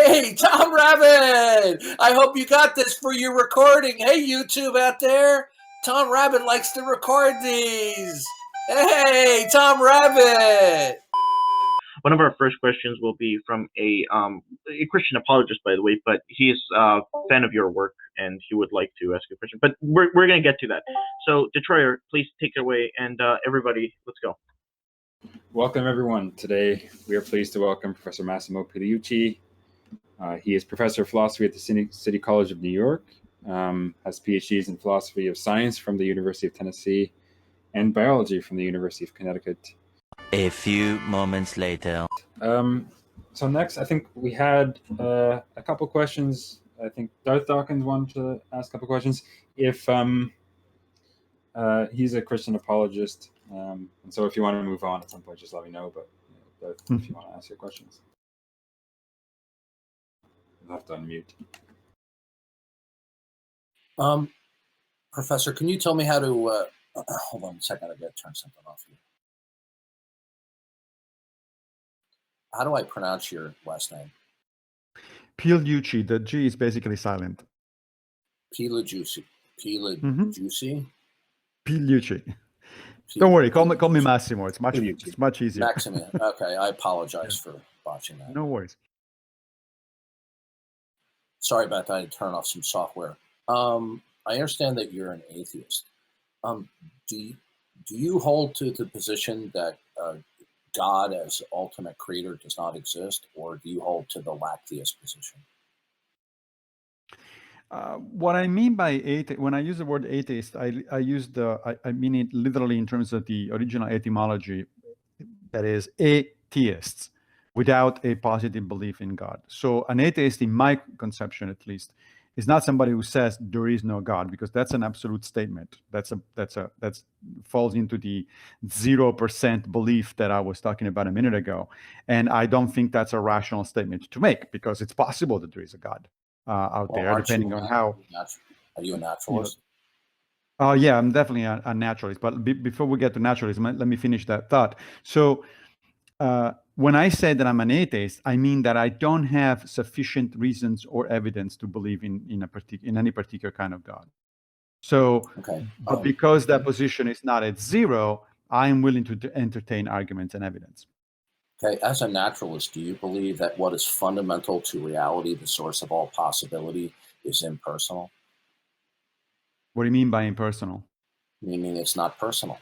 Hey, Tom Rabbit! I hope you got this for your recording. Hey, YouTube out there. Tom Rabbit likes to record these. Hey, Tom Rabbit! One of our first questions will be from a Christian apologist, by the way, but he is a fan of your work and he would like to ask a question. But we're going to get to that. So, Detroiter, please take it away, and everybody, let's go. Welcome, everyone. Today, we are pleased to welcome Professor Massimo Pigliucci. He is Professor of Philosophy at the City College of New York, has PhDs in Philosophy of Science from the University of Tennessee, and Biology from the University of Connecticut. A few moments later. So next, I think we had a couple questions. I think Darth Dawkins wanted to ask a couple questions. If he's a Christian apologist, and so if you want to move on at some point, just let me know. But Darth, if you want to ask your questions, you'll have to unmute. Professor, can you tell me how to... hold on a second, I got to turn something off here. How do I pronounce your last name? Pigliucci. The G is basically silent. Pigliucci. Pigliucci? Pigliucci. Don't worry, call me Massimo. It's much easier. Massimo. Okay, I apologize for botching that. No worries. Sorry about that. I had to turn off some software. I understand that you're an atheist. Do you hold to the position that God as ultimate creator does not exist, or do you hold to the lack-theist position? What I mean by atheist, when I use the word atheist, I mean it literally in terms of the original etymology, that is atheists, without a positive belief in God. So an atheist, in my conception at least, is not somebody who says there is no God, because that's an absolute statement. That's falls into the 0% belief that I was talking about a minute ago, and I don't think that's a rational statement to make, because it's possible that there is a God out there, depending on how. Are you a naturalist? Oh yeah, I'm definitely a naturalist. But before we get to naturalism, let me finish that thought. So. When I say that I'm an atheist, I mean that I don't have sufficient reasons or evidence to believe in any particular kind of God. So, okay. But because that position is not at zero, I am willing to entertain arguments and evidence. Okay, as a naturalist, do you believe that what is fundamental to reality, the source of all possibility, is impersonal? What do you mean by impersonal? Meaning it's not personal.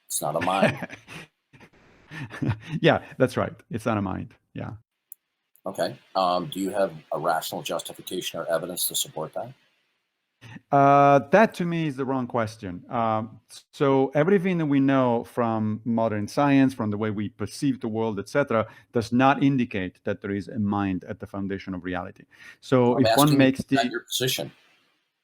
It's not a mind. Yeah, that's right. It's not a mind. Yeah. Okay. Do you have a rational justification or evidence to support that? That to me is the wrong question. So everything that we know from modern science, from the way we perceive the world, etc., does not indicate that there is a mind at the foundation of reality. So if one makes your position,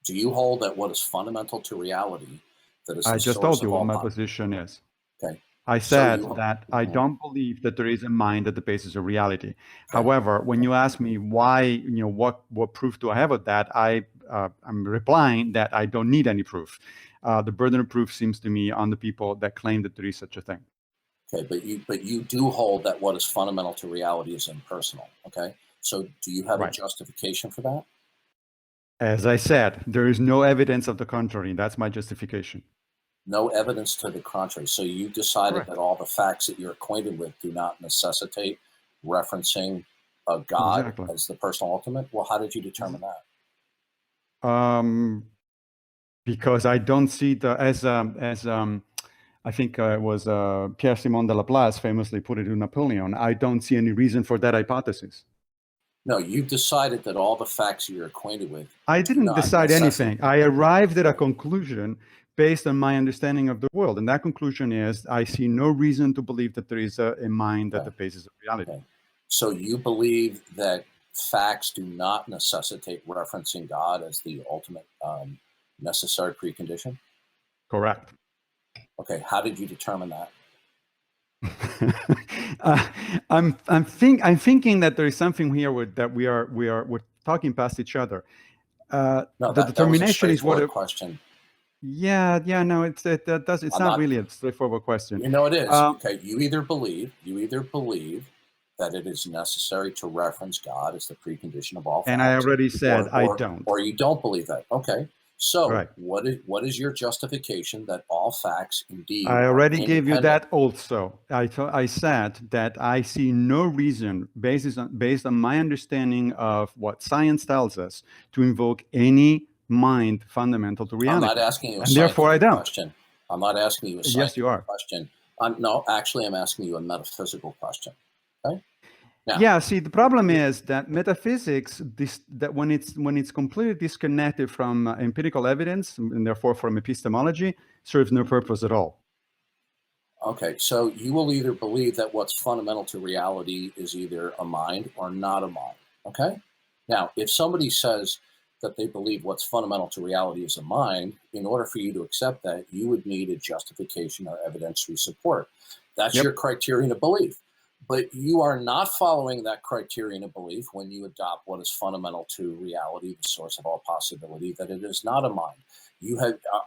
do you hold that what is fundamental to reality, that is the I just told you what my position is. Okay. I said that I don't believe that there is a mind at the basis of reality. Okay. However, when you ask me why, what proof do I have of that, I'm replying that I don't need any proof. The burden of proof seems to me on the people that claim that there is such a thing. Okay, but you do hold that what is fundamental to reality is impersonal. Okay, so do you have a justification for that? As I said, there is no evidence of the contrary. That's my justification. No evidence to the contrary. So you decided that all the facts that you're acquainted with do not necessitate referencing a God as the personal ultimate. Well, how did you determine that? Because I don't see as I think it was Pierre-Simon de Laplace famously put it to Napoleon. I don't see any reason for that hypothesis. No, you decided that all the facts you're acquainted with. I didn't decide anything. I arrived at a conclusion based on my understanding of the world. And that conclusion is, I see no reason to believe that there is a mind at the basis of reality. Okay. So you believe that facts do not necessitate referencing God as the ultimate necessary precondition? Correct. Okay. How did you determine that? I'm thinking that there is something here that we're talking past each other. No, the determination is what question. Yeah, no, it's not really a straightforward question. You know it is. Okay, you either believe that it is necessary to reference God as the precondition of all facts? And I already said I don't. Or you don't believe that. Okay. So Right. what is your justification that all facts indeed I are already gave you independent? that also. I said that I see no reason, based on my understanding of what science tells us, to invoke any mind fundamental to I'm reality. not asking you a And therefore I scientific don't. question. I'm not asking you a Yes, scientific you are. question. No, actually, I'm asking you a metaphysical question. Okay. Now, Yeah, see, the problem is that metaphysics, that when it's completely disconnected from empirical evidence and therefore from epistemology, serves no purpose at all. okay, so you will either believe that what's fundamental to reality is either a mind or not a mind. Okay. Now, if somebody says that they believe what's fundamental to reality is a mind, in order for you to accept that, you would need a justification or evidentiary support. That's Yep. your criterion of belief. But you are not following that criterion of belief when you adopt what is fundamental to reality, the source of all possibility, that it is not a mind.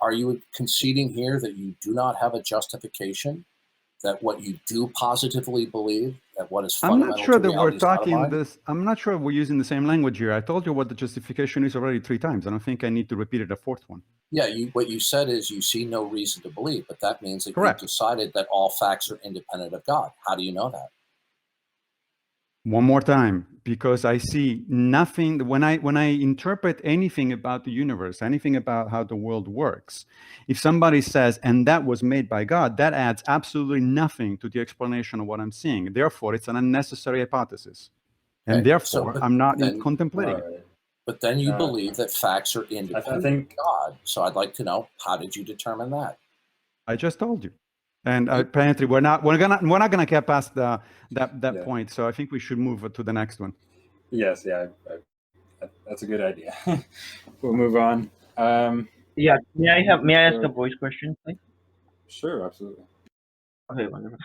Are you conceding here that you do not have a justification, that what you do positively believe, that what is I'm not fundamental sure to that we're reality is not a talking mind? this. I'm not sure we're using the same language here. I told you what the justification is already 3 times. I don't think I need to repeat it a 4th one. Yeah, what you said is you see no reason to believe, but that means that Correct. you've decided that all facts are independent of God. How do you know that? One more time, because I see nothing when I interpret anything about the universe, anything about how the world works. If somebody says, "And that was made by God," that adds absolutely nothing to the explanation of what I'm seeing. Therefore, it's an unnecessary hypothesis, and Okay, therefore, I'm not then, contemplating All it. right. but then you believe that facts are independent think- of God. So I'd like to know, how did you determine that? I just told you. And apparently, we're not gonna get past that Yeah. point. So I think we should move to the next one. Yes, yeah, that's a good idea. We'll move on. Yeah, may I ask a voice question, please? Sure, absolutely. Okay, wonderful.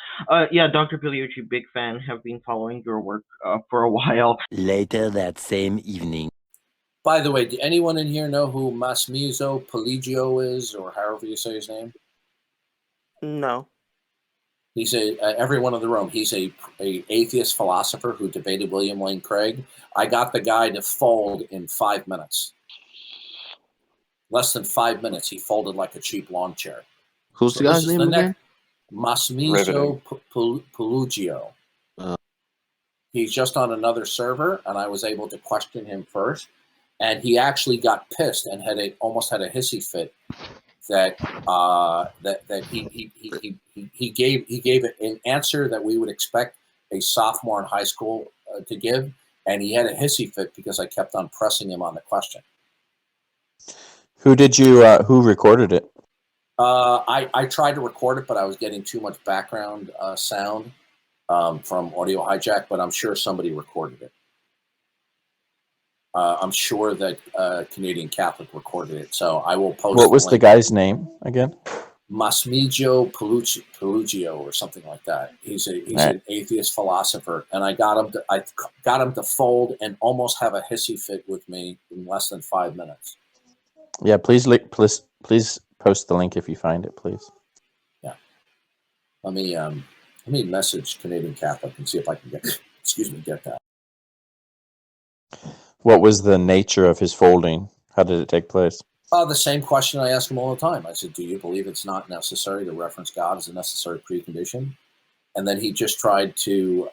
Yeah, Dr. Pigliucci, big fan, have been following your work for a while. Later that same evening. By the way, do anyone in here know who Massimo Pigliucci is, or however you say his name? No. He's everyone in the room. He's a atheist philosopher who debated William Lane Craig. I got the guy to fold in 5 minutes. Less than 5 minutes, he folded like a cheap lawn chair. Who's So the this guy's is name the again? next Massimo Riveting. Pigliucci. He's just on another server, and I was able to question him first. And he actually got pissed and almost had a hissy fit that he gave an answer that we would expect a sophomore in high school to give, and he had a hissy fit because I kept on pressing him on the question. Who did you? Who recorded it? I tried to record it, but I was getting too much background sound from Audio Hijack, but I'm sure somebody recorded it. I'm sure that Canadian Catholic recorded it, so I will post. What was the link. guy's name again? Massimo Pigliucci or something like that. He's an atheist philosopher, and I got him to fold and almost have a hissy fit with me in less than 5 minutes. Yeah, please post the link if you find it, please. Yeah. Let me message Canadian Catholic and see if I can get that. What was the nature of his folding? How did it take place? The same question I ask him all the time. I said, do you believe it's not necessary to reference God as a necessary precondition? And then he just tried to,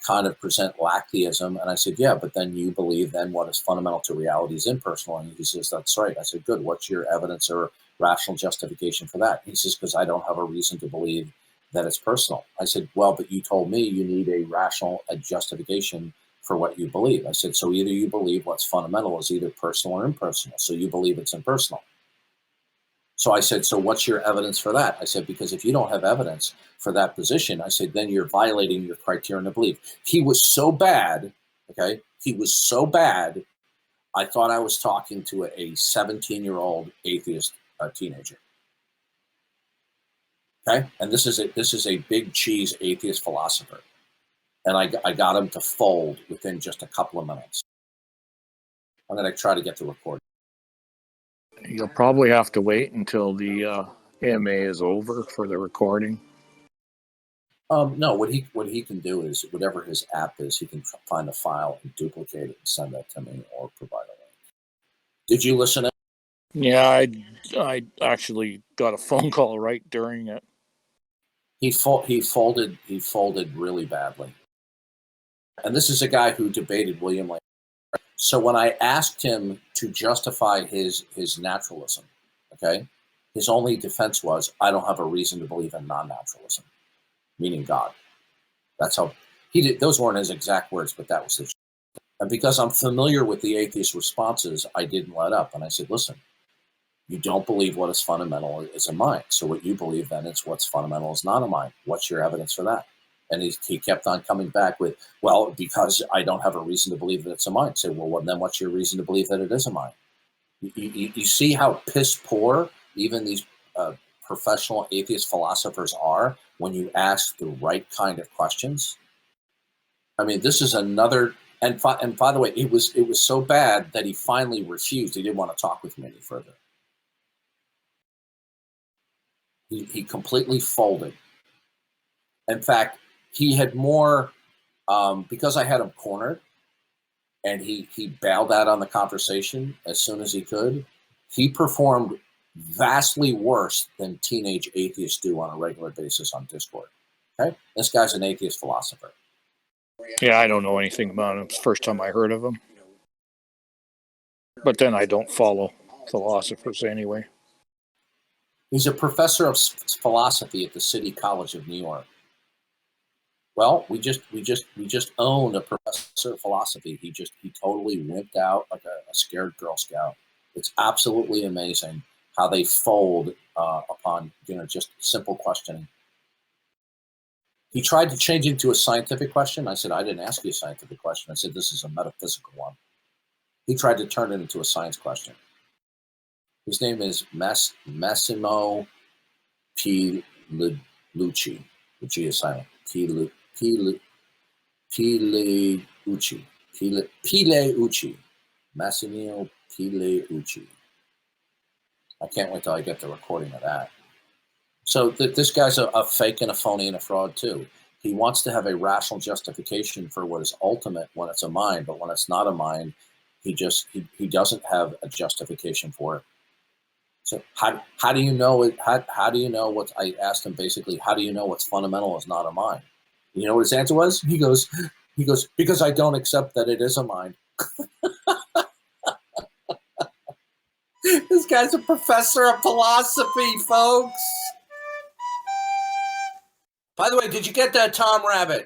kind of present lactheism. And I said, yeah, but then you believe then what is fundamental to reality is impersonal. And he says, that's right. I said, good. What's your evidence or rational justification for that? He says, because I don't have a reason to believe that it's personal. I said, well, but you told me you need a rational justification for what you believe. I said, so either you believe what's fundamental is either personal or impersonal. So you believe it's impersonal. So I said, so what's your evidence for that? I said, because if you don't have evidence for that position, I said, then you're violating your criterion of belief. He was so bad, okay? He was so bad, I thought I was talking to a 17-year-old atheist teenager. Okay? And this is a big cheese atheist philosopher. And I got him to fold within just a couple of minutes. I'm going to try to get the recording. You'll probably have to wait until the AMA is over for the recording. No, what he can do is whatever his app is, he can find a file and duplicate it and send that to me or provide a link. Did you listen? Yeah, I actually got a phone call right during it. He folded really badly. And this is a guy who debated William Lane. So when I asked him to justify his naturalism, okay, his only defense was, I don't have a reason to believe in non-naturalism, meaning God. That's how he did. Those weren't his exact words, but that was his. And because I'm familiar with the atheist responses, I didn't let up. And I said, listen, you don't believe what is fundamental is a mind. So what you believe then is what's fundamental is not a mind. What's your evidence for that? And he kept on coming back with, well, because I don't have a reason to believe that it's a mind. I said, well, then what's your reason to believe that it is a mind? You see how piss poor even these professional atheist philosophers are when you ask the right kind of questions? I mean, this is another. And by the way, it was so bad that he finally refused. He didn't want to talk with me any further. He completely folded. In fact, he had more, because I had him cornered, and he bailed out on the conversation as soon as he could. He performed vastly worse than teenage atheists do on a regular basis on Discord. Okay, this guy's an atheist philosopher. Yeah, I don't know anything about him. It's the first time I heard of him. But then I don't follow philosophers anyway. He's a professor of philosophy at the City College of New York. Well, we just owned a professor of philosophy. He totally wimped out like a scared Girl Scout. It's absolutely amazing how they fold upon just simple questioning. He tried to change it to a scientific question. I said, I didn't ask you a scientific question. I said, this is a metaphysical one. He tried to turn it into a science question. His name is Massimo Pigliucci. The G is silent. Pigliucci. Massimo Pigliucci. I can't wait till I get the recording of that. So this guy's a fake and a phony and a fraud too. He wants to have a rational justification for what is ultimate when it's a mind, but when it's not a mind, he doesn't have a justification for it. So how do you know it? How do you know what I asked him basically? How do you know what's fundamental is not a mind? You know what his answer was? He goes because I don't accept that it is a mind. This guy's a professor of philosophy, folks. By the way, did you get that, Tom Rabbit?